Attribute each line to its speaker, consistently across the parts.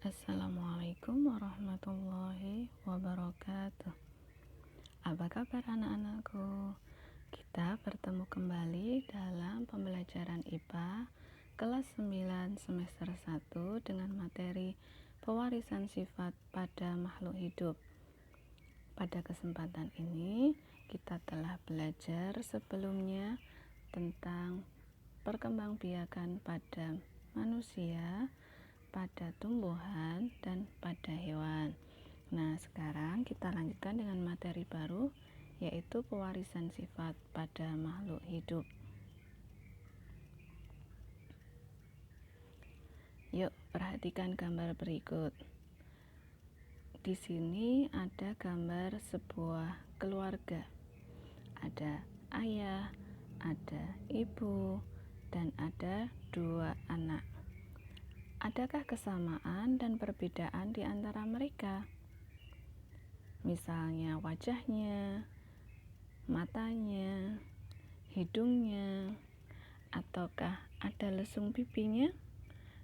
Speaker 1: Assalamualaikum warahmatullahi wabarakatuh. Apa kabar anak-anakku? Kita bertemu kembali dalam pembelajaran IPA kelas 9 semester 1 dengan materi pewarisan sifat pada makhluk hidup. Pada kesempatan ini kita telah belajar sebelumnya tentang perkembangbiakan pada manusia, pada tumbuhan, dan pada hewan. Nah, sekarang kita lanjutkan dengan materi baru, yaitu pewarisan sifat pada makhluk hidup. Yuk, perhatikan gambar berikut. Di sini ada gambar sebuah keluarga. Ada ayah, ada ibu, dan ada 2 anak. Adakah kesamaan dan perbedaan di antara mereka? Misalnya wajahnya, matanya, hidungnya, ataukah ada lesung pipinya?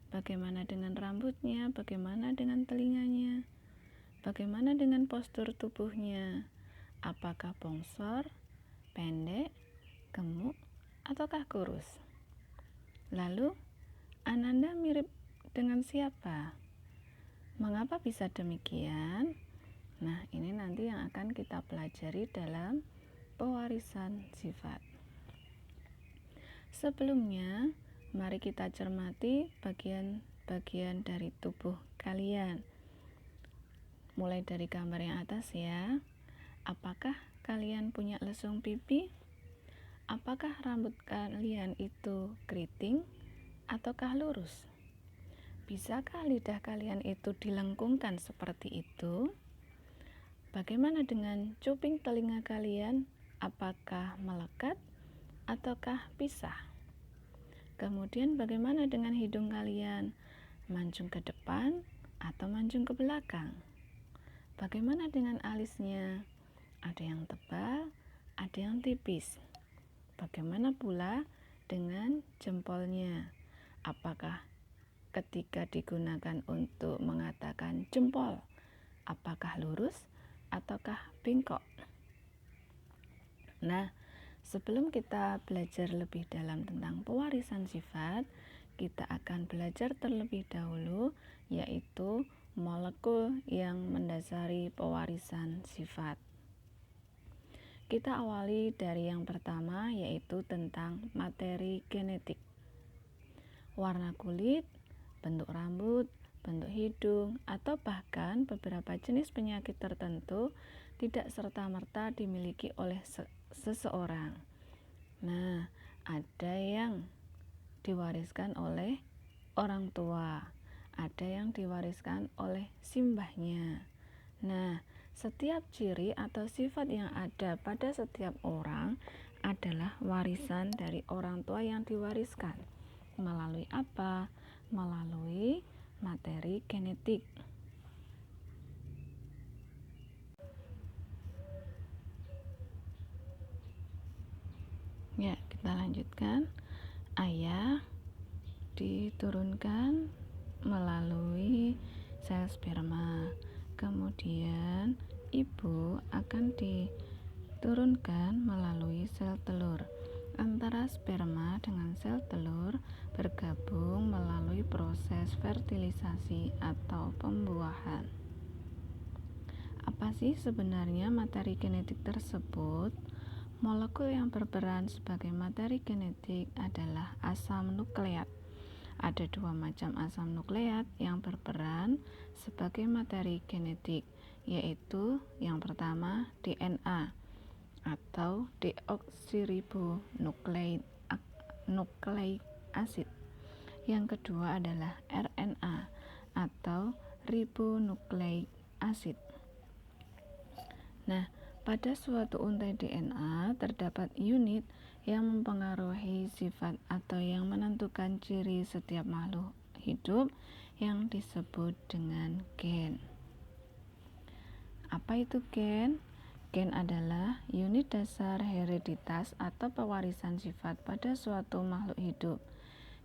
Speaker 1: Bagaimana dengan rambutnya? Bagaimana dengan telinganya? Bagaimana dengan postur tubuhnya? Apakah bongsor, pendek, gemuk, ataukah kurus? Lalu, Ananda mirip dengan siapa? Mengapa bisa demikian? Nah, ini nanti yang akan kita pelajari dalam pewarisan sifat. Sebelumnya, mari kita cermati bagian-bagian dari tubuh kalian. Mulai dari gambar yang atas ya. Apakah kalian punya lesung pipi? Apakah rambut kalian itu keriting ataukah lurus? Bisakah lidah kalian itu dilengkungkan seperti itu? Bagaimana dengan cuping telinga kalian? Apakah melekat ataukah pisah? Kemudian bagaimana dengan hidung kalian? Mancung ke depan atau mancung ke belakang? Bagaimana dengan alisnya? Ada yang tebal, ada yang tipis. Bagaimana pula dengan jempolnya? Apakah ketika digunakan untuk mengatakan jempol, apakah lurus ataukah bengkok? Nah, sebelum kita belajar lebih dalam tentang pewarisan sifat, kita akan belajar terlebih dahulu, yaitu molekul yang mendasari pewarisan sifat. Kita awali dari yang pertama, yaitu tentang materi genetik. Warna kulit, bentuk rambut, bentuk hidung, atau bahkan beberapa jenis penyakit tertentu tidak serta-merta dimiliki oleh seseorang. Nah, ada yang diwariskan oleh orang tua, ada yang diwariskan oleh simbahnya. Nah, setiap ciri atau sifat yang ada pada setiap orang adalah warisan dari orang tua yang diwariskan. Melalui apa? Melalui materi genetik. Ya, kita lanjutkan. Ayah diturunkan melalui sel sperma. Kemudian ibu akan diturunkan melalui sel telur. Antara sperma dengan sel telur bergabung melalui proses fertilisasi atau pembuahan. Apa sih sebenarnya materi genetik tersebut? Molekul yang berperan sebagai materi genetik adalah asam nukleat. Ada 2 macam asam nukleat yang berperan sebagai materi genetik, yaitu yang pertama DNA atau deoksiribonukleik acid. Yang kedua adalah RNA atau ribonukleik acid. Nah, pada suatu untai DNA terdapat unit yang mempengaruhi sifat atau yang menentukan ciri setiap makhluk hidup yang disebut dengan gen. Apa itu gen? Gen adalah unit dasar hereditas atau pewarisan sifat pada suatu makhluk hidup.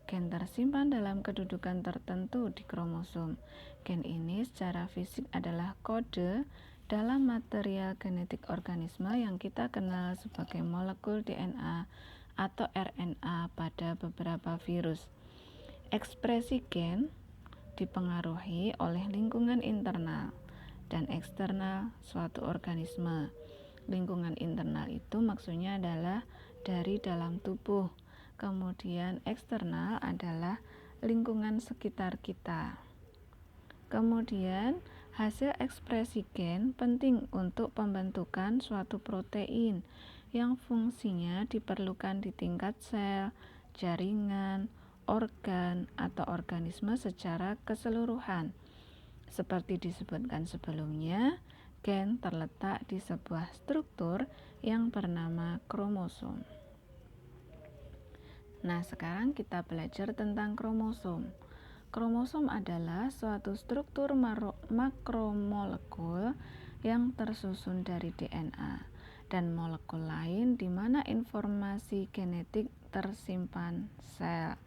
Speaker 1: Gen tersimpan dalam kedudukan tertentu di kromosom. Gen ini secara fisik adalah kode dalam material genetik organisme yang kita kenal sebagai molekul DNA atau RNA pada beberapa virus. Ekspresi gen dipengaruhi oleh lingkungan internal dan eksternal suatu organisme. Lingkungan internal itu maksudnya adalah dari dalam tubuh. Kemudian eksternal adalah lingkungan sekitar kita. Kemudian hasil ekspresi gen penting untuk pembentukan suatu protein yang fungsinya diperlukan di tingkat sel, jaringan, organ, atau organisme secara keseluruhan. Seperti disebutkan sebelumnya, gen terletak di sebuah struktur yang bernama kromosom. Nah, sekarang kita belajar tentang kromosom. Kromosom adalah suatu struktur makromolekul yang tersusun dari DNA dan molekul lain di mana informasi genetik tersimpan sel.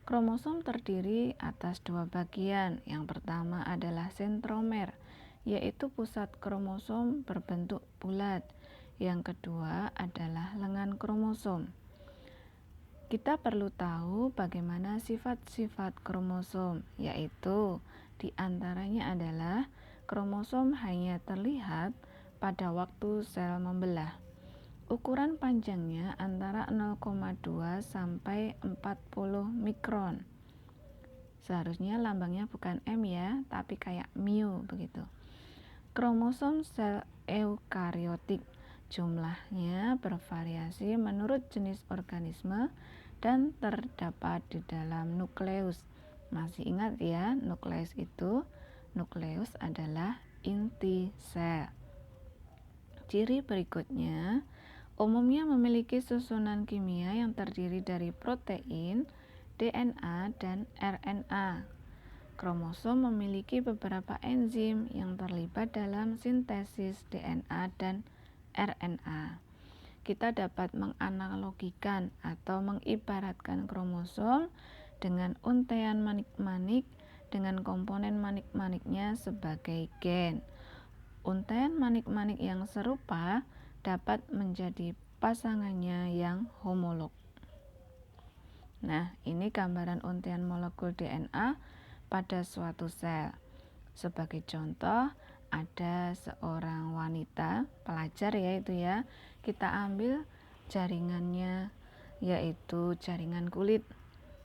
Speaker 1: Kromosom terdiri atas dua bagian. Yang pertama adalah sentromer, yaitu pusat kromosom berbentuk bulat. Yang kedua adalah lengan kromosom. Kita perlu tahu bagaimana sifat-sifat kromosom, yaitu diantaranya adalah kromosom hanya terlihat pada waktu sel membelah. Ukuran panjangnya antara 0,2 sampai 40 mikron. Seharusnya lambangnya bukan M ya, tapi kayak mu begitu. Kromosom sel eukariotik jumlahnya bervariasi menurut jenis organisme dan terdapat di dalam nukleus. Masih ingat ya, nukleus adalah inti sel. Ciri berikutnya umumnya memiliki susunan kimia yang terdiri dari protein, DNA, dan RNA. Kromosom memiliki beberapa enzim yang terlibat dalam sintesis DNA dan RNA. Kita dapat menganalogikan atau mengibaratkan kromosom dengan untaian manik-manik dengan komponen manik-maniknya sebagai gen. Untaian manik-manik yang serupa dapat menjadi pasangannya yang homolog. Nah, ini gambaran untaian molekul DNA pada suatu sel. Sebagai contoh, ada seorang wanita, pelajar ya itu ya. Kita ambil jaringannya, yaitu jaringan kulit.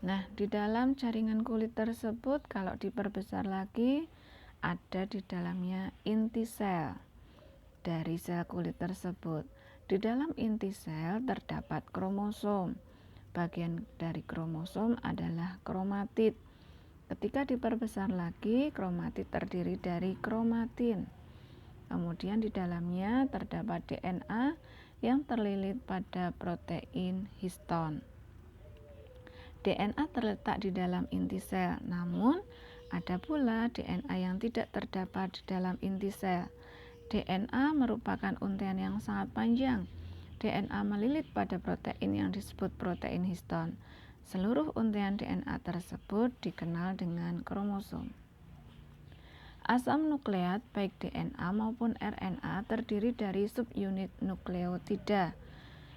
Speaker 1: Nah, di dalam jaringan kulit tersebut kalau diperbesar lagi, ada di dalamnya inti sel dari sel kulit tersebut. Di dalam inti sel terdapat kromosom. Bagian dari kromosom adalah kromatid. Ketika diperbesar lagi, kromatid terdiri dari kromatin. Kemudian di dalamnya terdapat DNA yang terlilit pada protein histon. DNA terletak di dalam inti sel, namun ada pula DNA yang tidak terdapat di dalam inti sel. DNA merupakan untaian yang sangat panjang. DNA melilit pada protein yang disebut protein histon. Seluruh untaian DNA tersebut dikenal dengan kromosom. Asam nukleat baik DNA maupun RNA terdiri dari subunit nukleotida.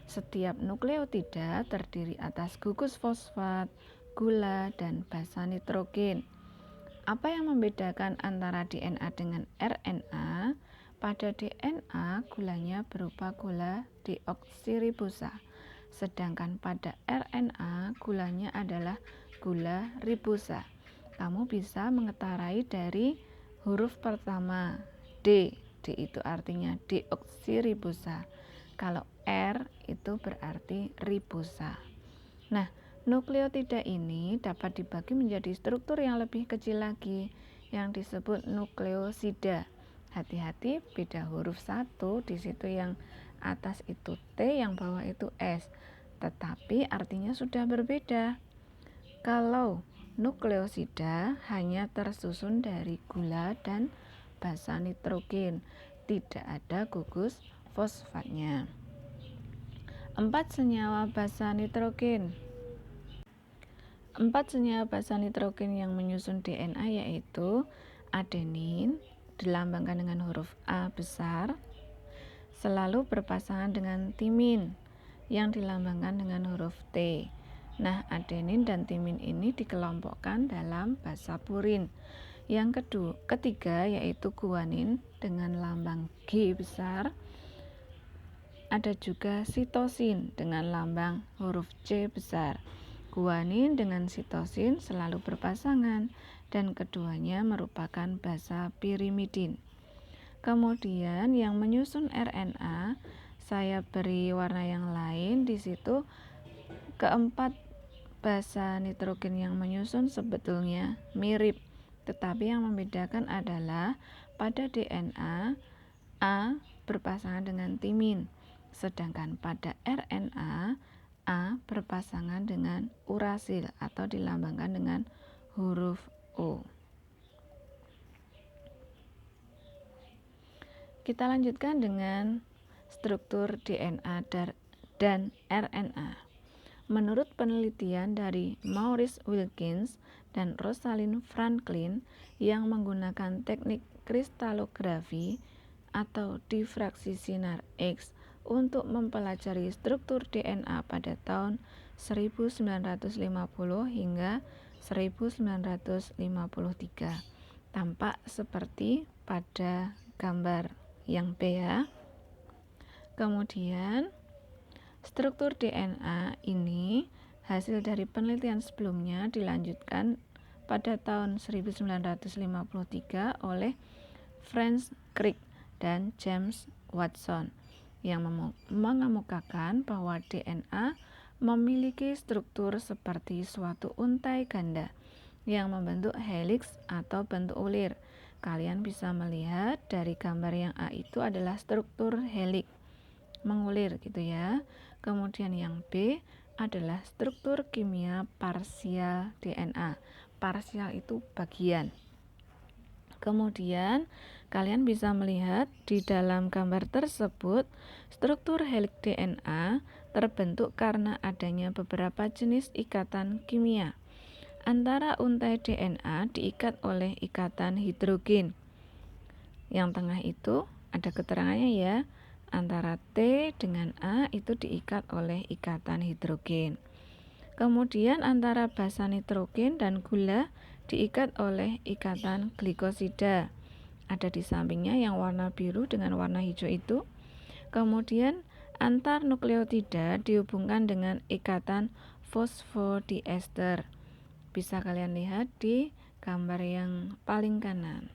Speaker 1: Setiap nukleotida terdiri atas gugus fosfat, gula, dan basa nitrogen. Apa yang membedakan antara DNA dengan RNA? Pada DNA, gulanya berupa gula deoksiribosa, sedangkan pada RNA, gulanya adalah gula ribosa. Kamu bisa mengetarai dari huruf pertama D. D itu artinya deoksiribosa. Kalau R itu berarti ribosa. Nah, nukleotida ini dapat dibagi menjadi struktur yang lebih kecil lagi yang disebut nukleosida. Hati-hati, beda huruf satu, di situ yang atas itu T, yang bawah itu S. Tetapi artinya sudah berbeda. Kalau nukleosida hanya tersusun dari gula dan basa nitrogen, tidak ada gugus fosfatnya. 4 senyawa basa nitrogen. 4 senyawa basa nitrogen yang menyusun DNA yaitu adenin, dilambangkan dengan huruf A besar, selalu berpasangan dengan timin yang dilambangkan dengan huruf T. Nah, adenin dan timin ini dikelompokkan dalam basa purin. Yang ketiga yaitu guanin dengan lambang G besar. Ada juga sitosin dengan lambang huruf C besar. Guanin dengan sitosin selalu berpasangan dan keduanya merupakan basa pirimidin. Kemudian yang menyusun RNA saya beri warna yang lain di situ. Keempat basa nitrogen yang menyusun sebetulnya mirip, tetapi yang membedakan adalah pada DNA A berpasangan dengan timin, sedangkan pada RNA A berpasangan dengan urasil atau dilambangkan dengan huruf O. Kita lanjutkan dengan struktur DNA dan RNA. Menurut penelitian dari Maurice Wilkins dan Rosalind Franklin yang menggunakan teknik kristalografi atau difraksi sinar X untuk mempelajari struktur DNA pada tahun 1950 hingga 1953. Tampak seperti pada gambar yang B ya. Kemudian struktur DNA ini hasil dari penelitian sebelumnya dilanjutkan pada tahun 1953 oleh Franz Crick dan James Watson yang mengemukakan bahwa DNA memiliki struktur seperti suatu untai ganda yang membentuk helix atau bentuk ulir. Kalian bisa melihat dari gambar yang A itu adalah struktur helix mengulir gitu ya. Kemudian yang B adalah struktur kimia parsial DNA. Parsial itu bagian. Kemudian kalian bisa melihat di dalam gambar tersebut struktur helix DNA terbentuk karena adanya beberapa jenis ikatan kimia. Antara untai DNA diikat oleh ikatan hidrogen. Yang tengah itu ada keterangannya ya. Antara T dengan A itu diikat oleh ikatan hidrogen. Kemudian antara basa nitrogen dan gula diikat oleh ikatan glikosida. Ada di sampingnya yang warna biru dengan warna hijau itu. Kemudian antar nukleotida dihubungkan dengan ikatan fosfodiester. Bisa kalian lihat di gambar yang paling kanan.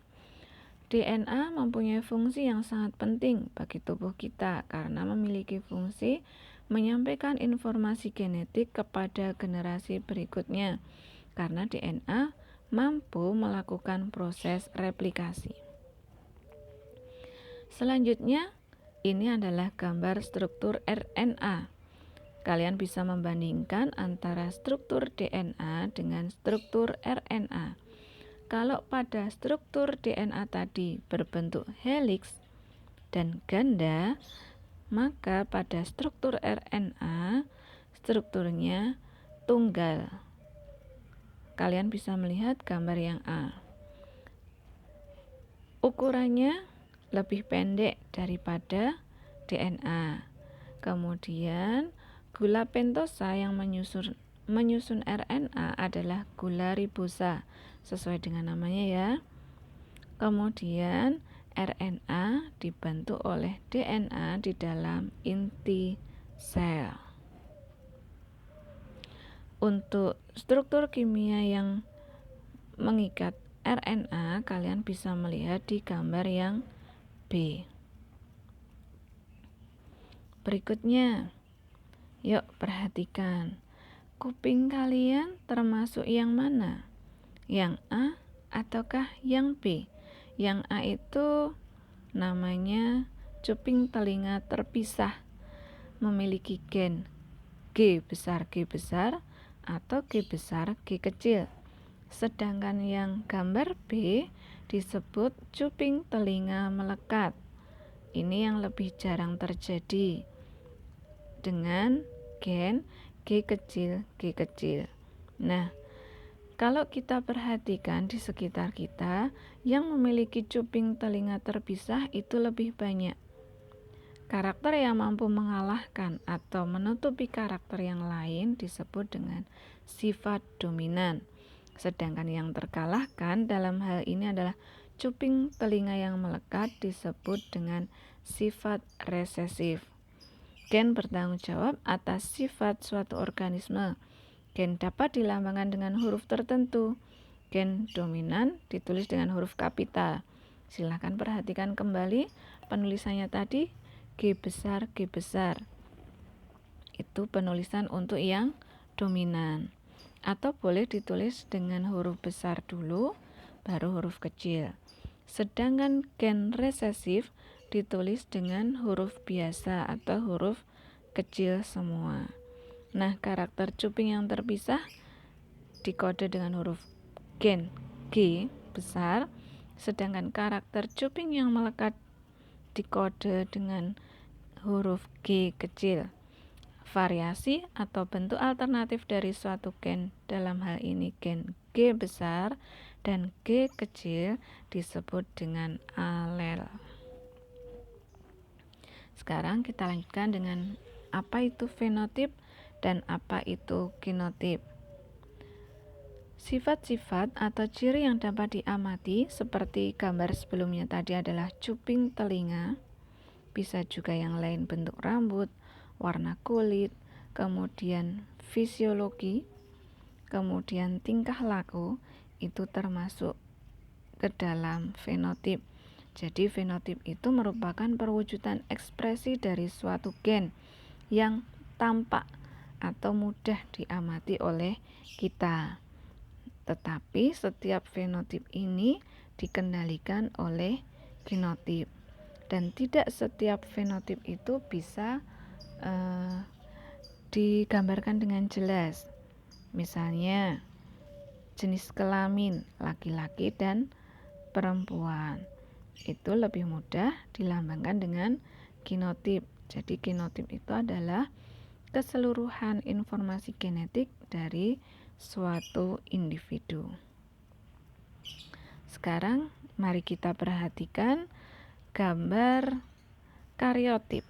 Speaker 1: DNA mempunyai fungsi yang sangat penting bagi tubuh kita karena memiliki fungsi menyampaikan informasi genetik kepada generasi berikutnya. Karena DNA mampu melakukan proses replikasi. Selanjutnya, ini adalah gambar struktur RNA. Kalian bisa membandingkan antara struktur DNA dengan struktur RNA. Kalau pada struktur DNA tadi berbentuk helix dan ganda, maka pada struktur RNA strukturnya tunggal. Kalian bisa melihat gambar yang A. Ukurannya lebih pendek daripada DNA. Kemudian gula pentosa yang menyusun RNA adalah gula ribosa, sesuai dengan namanya ya. Kemudian RNA dibantu oleh DNA di dalam inti sel. Untuk struktur kimia yang mengikat RNA, kalian bisa melihat di gambar yang B. Berikutnya, yuk perhatikan. Kuping kalian termasuk yang mana? Yang A ataukah yang B? Yang A itu namanya cuping telinga terpisah, memiliki gen G besar atau G besar G kecil. Sedangkan yang gambar B disebut cuping telinga melekat. Ini yang lebih jarang terjadi dengan gen G kecil. Nah, Kalau kita perhatikan di sekitar kita, yang memiliki cuping telinga terpisah itu lebih banyak. Karakter yang mampu mengalahkan atau menutupi karakter yang lain disebut dengan sifat dominan. Sedangkan yang terkalahkan dalam hal ini adalah cuping telinga yang melekat disebut dengan sifat resesif. Gen bertanggung jawab atas sifat suatu organisme. Gen dapat dilambangkan dengan huruf tertentu. Gen dominan ditulis dengan huruf kapital. Silahkan perhatikan kembali penulisannya tadi, G besar, G besar. Itu penulisan untuk yang dominan. Atau boleh ditulis dengan huruf besar dulu, baru huruf kecil. Sedangkan gen resesif ditulis dengan huruf biasa atau huruf kecil semua. Nah, karakter cuping yang terpisah dikode dengan huruf gen G besar, sedangkan karakter cuping yang melekat dikode dengan huruf G kecil. Variasi atau bentuk alternatif dari suatu gen, dalam hal ini gen G besar dan G kecil, disebut dengan alel. Sekarang kita lanjutkan dengan apa itu fenotip dan apa itu genotip. Sifat-sifat atau ciri yang dapat diamati seperti gambar sebelumnya tadi adalah cuping telinga, bisa juga yang lain bentuk rambut, warna kulit, kemudian fisiologi, kemudian tingkah laku, itu termasuk ke dalam fenotip. Jadi fenotip itu merupakan perwujudan ekspresi dari suatu gen yang tampak atau mudah diamati oleh kita. Tetapi setiap fenotip ini dikendalikan oleh genotip, dan tidak setiap fenotip itu bisa digambarkan dengan jelas. Misalnya jenis kelamin laki-laki dan perempuan itu lebih mudah dilambangkan dengan genotip. Jadi genotip itu adalah keseluruhan informasi genetik dari suatu individu. Sekarang mari kita perhatikan gambar kariotip.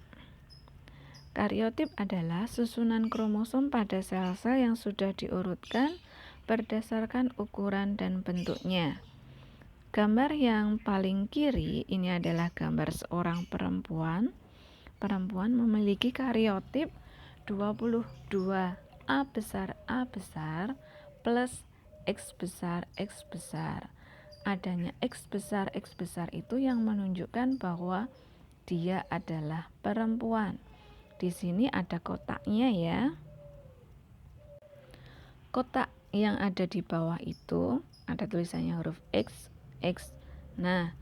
Speaker 1: Kariotip adalah susunan kromosom pada sel-sel yang sudah diurutkan berdasarkan ukuran dan bentuknya. Gambar yang paling kiri ini adalah gambar seorang perempuan. Perempuan memiliki kariotip 22 A besar plus X besar. Adanya X besar itu yang menunjukkan bahwa dia adalah perempuan. Di sini ada kotaknya ya. Kotak yang ada di bawah itu ada tulisannya huruf X. Nah,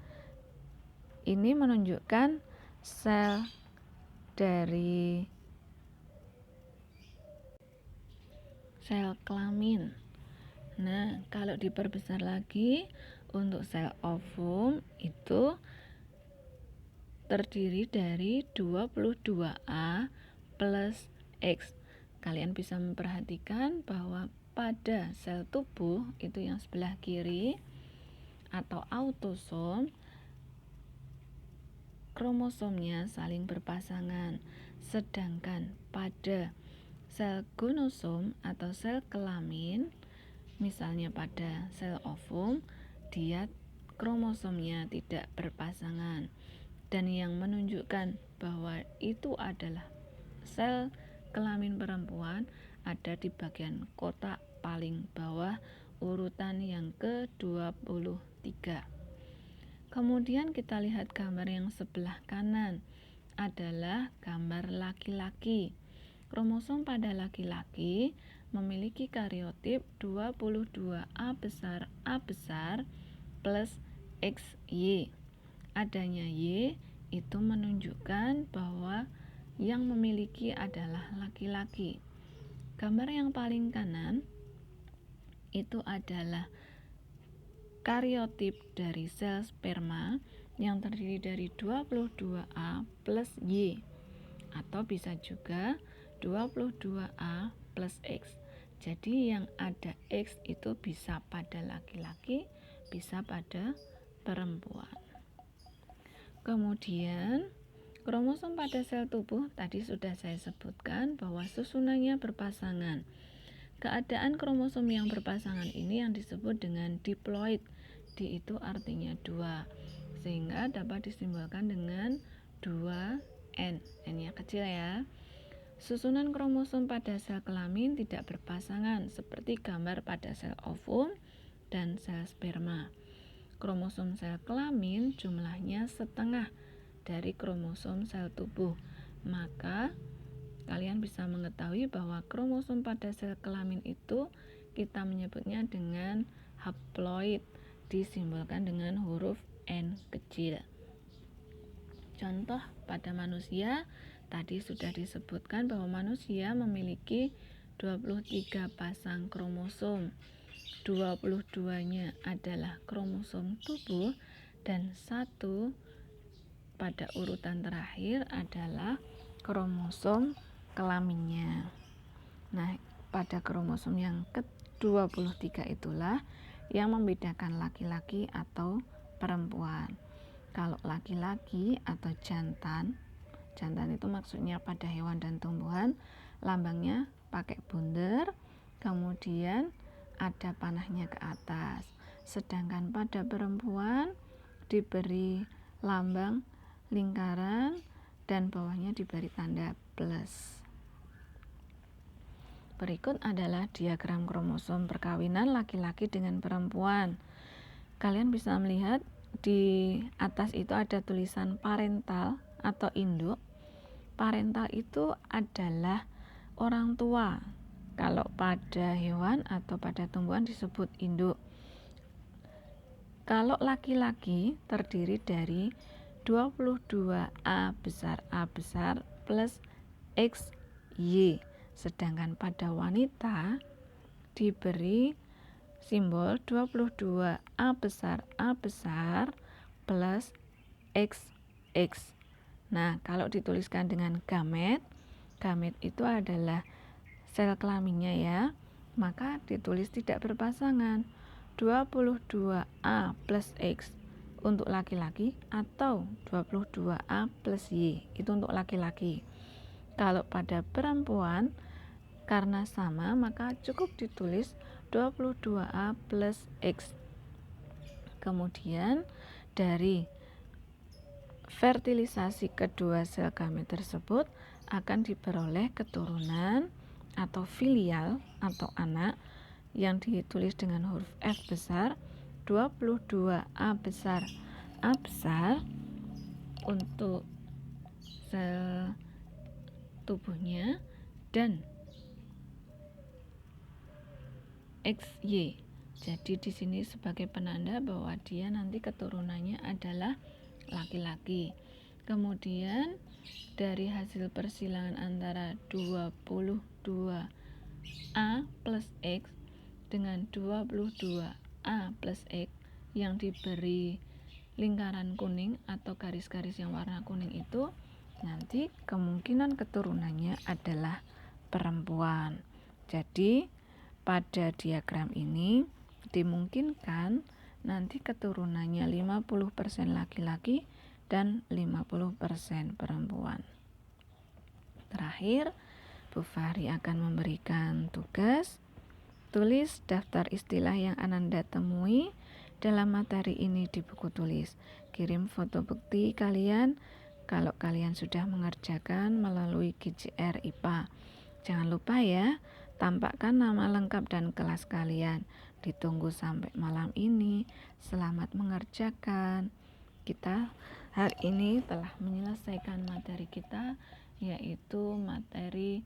Speaker 1: ini menunjukkan sel dari sel kelamin. Nah, kalau diperbesar lagi untuk sel ovum itu terdiri dari 22A plus X. Kalian bisa memperhatikan bahwa pada sel tubuh itu yang sebelah kiri atau autosom, kromosomnya saling berpasangan. Sedangkan pada sel gonosom atau sel kelamin, misalnya pada sel ovum, dia kromosomnya tidak berpasangan. Dan yang menunjukkan bahwa itu adalah sel kelamin perempuan ada di bagian kotak paling bawah urutan yang ke-23. Kemudian kita lihat gambar yang sebelah kanan adalah gambar laki-laki. Kromosom pada laki-laki memiliki kariotip 22A besar plus XY. Adanya Y itu menunjukkan bahwa yang memiliki adalah laki-laki. Gambar yang paling kanan itu adalah kariotip dari sel sperma yang terdiri dari 22A plus Y, atau bisa juga 22A plus X. Jadi yang ada X itu bisa pada laki-laki, bisa pada perempuan. Kemudian kromosom pada sel tubuh tadi sudah saya sebutkan bahwa susunannya berpasangan. Keadaan kromosom yang berpasangan ini yang disebut dengan diploid. Di itu artinya 2, sehingga dapat disimbolkan dengan 2N. N-nya kecil ya. Susunan kromosom pada sel kelamin tidak berpasangan seperti gambar pada sel ovum dan sel sperma. Kromosom sel kelamin jumlahnya setengah dari kromosom sel tubuh. Maka kalian bisa mengetahui bahwa kromosom pada sel kelamin itu kita menyebutnya dengan haploid, disimbolkan dengan huruf N kecil. Contoh pada manusia, tadi sudah disebutkan bahwa manusia memiliki 23 pasang kromosom. 22-nya adalah kromosom tubuh dan 1 pada urutan terakhir adalah kromosom kelaminnya. Nah, pada kromosom yang ke-23 itulah yang membedakan laki-laki atau perempuan. Kalau laki-laki atau jantan itu maksudnya pada hewan dan tumbuhan, lambangnya pakai bunder, kemudian ada panahnya ke atas. Sedangkan pada perempuan diberi lambang lingkaran dan bawahnya diberi tanda plus. Berikut adalah diagram kromosom perkawinan laki-laki dengan perempuan. Kalian bisa melihat di atas itu ada tulisan parental atau induk. Parental itu adalah orang tua. Kalau pada hewan atau pada tumbuhan disebut induk. Kalau laki-laki terdiri dari 22A besar plus XY. Sedangkan pada wanita diberi simbol 22A besar plus XX. Nah, kalau dituliskan dengan gamet itu adalah sel kelaminnya ya, maka ditulis tidak berpasangan 22A plus X untuk laki-laki atau 22A plus Y itu untuk laki-laki. Kalau pada perempuan karena sama maka cukup ditulis 22A plus X. Kemudian dari fertilisasi kedua sel gamet tersebut akan diperoleh keturunan atau filial atau anak yang ditulis dengan huruf F besar, 22A besar untuk sel tubuhnya dan XY. Jadi di sini sebagai penanda bahwa dia nanti keturunannya adalah laki-laki. Kemudian dari hasil persilangan antara 22A plus X dengan 22A plus X yang diberi lingkaran kuning atau garis-garis yang warna kuning itu, nanti kemungkinan keturunannya adalah perempuan. Jadi pada diagram ini dimungkinkan nanti keturunannya 50% laki-laki dan 50% perempuan. Terakhir, Bu Fahri akan memberikan tugas. Tulis daftar istilah yang Ananda temui dalam materi ini di buku tulis. Kirim foto bukti kalian kalau kalian sudah mengerjakan melalui GJR IPA. Jangan lupa ya, tampakkan nama lengkap dan kelas kalian. Ditunggu sampai malam ini. Selamat mengerjakan. Kita hari ini telah menyelesaikan materi kita, yaitu materi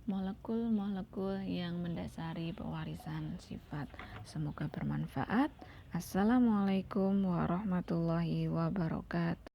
Speaker 1: molekul-molekul yang mendasari pewarisan sifat. Semoga bermanfaat. Assalamualaikum warahmatullahi wabarakatuh.